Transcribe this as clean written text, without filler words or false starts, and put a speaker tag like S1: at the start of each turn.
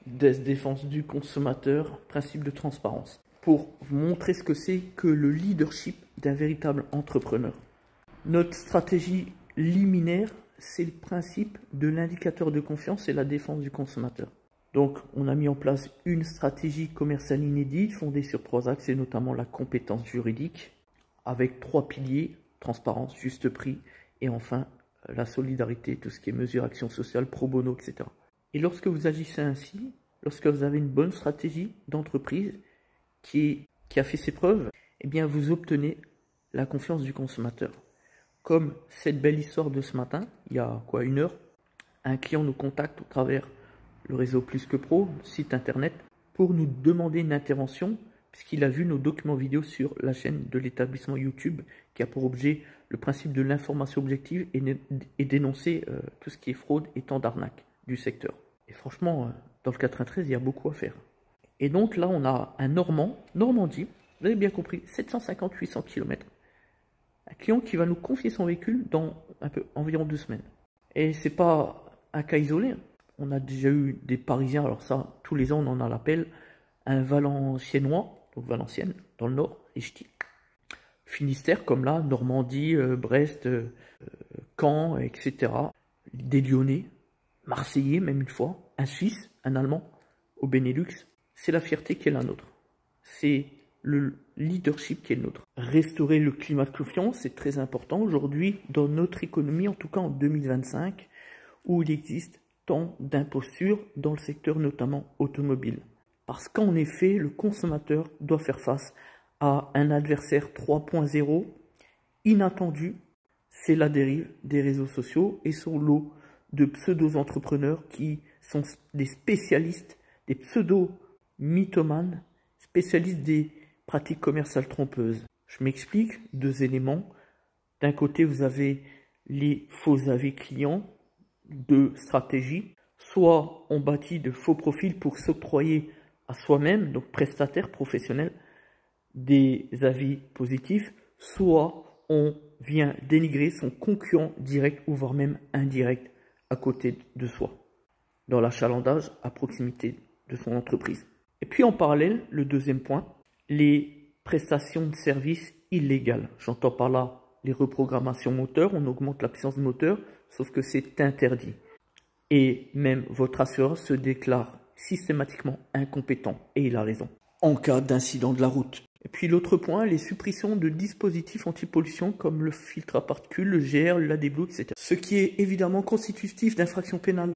S1: défense du consommateur, principe de transparence, pour vous montrer ce que c'est que le leadership d'un véritable entrepreneur. Notre stratégie liminaire, c'est le principe de l'indicateur de confiance et la défense du consommateur. Donc, on a mis en place une stratégie commerciale inédite fondée sur 3 axes, et notamment la compétence juridique, avec 3 piliers, transparence, juste prix, et enfin la solidarité, tout ce qui est mesures, actions sociales, pro bono, etc. Et lorsque vous agissez ainsi, lorsque vous avez une bonne stratégie d'entreprise qui a fait ses preuves, eh bien vous obtenez la confiance du consommateur. Comme cette belle histoire de ce matin, il y a quoi, 1 heure, un client nous contacte au travers le réseau Plus que Pro, site internet, pour nous demander une intervention, puisqu'il a vu nos documents vidéo sur la chaîne de l'établissement YouTube, qui a pour objet le principe de l'information objective et dénoncer tout ce qui est fraude et tant d'arnaques du secteur. Et franchement, dans le 93, il y a beaucoup à faire. Et donc là, on a un Normandie, vous avez bien compris, 750-800 km. Un client qui va nous confier son véhicule dans environ 2 semaines. Et c'est pas un cas isolé. On a déjà eu des Parisiens, alors ça, tous les ans, on en a l'appel, un Valenciennois, donc Valenciennes, dans le Nord, et je dis Finistère, comme là, Normandie, Brest, Caen, etc. Des Lyonnais, Marseillais, même une fois, un Suisse, un Allemand, au Benelux. C'est la fierté qui est la nôtre. C'est le leadership qui est le nôtre. Restaurer le climat de confiance, c'est très important aujourd'hui dans notre économie, en tout cas en 2025, où il existe tant d'impostures dans le secteur notamment automobile. Parce qu'en effet, le consommateur doit faire face à un adversaire 3.0 inattendu, c'est la dérive des réseaux sociaux et son lot de pseudo-entrepreneurs qui sont des spécialistes, des pseudo-mythomanes, spécialistes des pratiques commerciales trompeuses. Je m'explique, 2 éléments. D'un côté, vous avez les faux avis clients, 2 stratégies. Soit on bâtit de faux profils pour s'octroyer à soi-même, donc prestataire professionnel, des avis positifs, soit on vient dénigrer son concurrent direct ou voire même indirect à côté de soi, dans l'achalandage à proximité de son entreprise. Et puis en parallèle, le 2e point, les prestations de services illégales. J'entends par là les reprogrammations moteurs, on augmente la puissance du moteur, sauf que c'est interdit. Et même votre assureur se déclare systématiquement incompétent, et il a raison, en cas d'incident de la route. Et puis l'autre point, les suppressions de dispositifs anti-pollution comme le filtre à particules, le GR, l'AdBlue, etc. Ce qui est évidemment constitutif d'infractions pénales.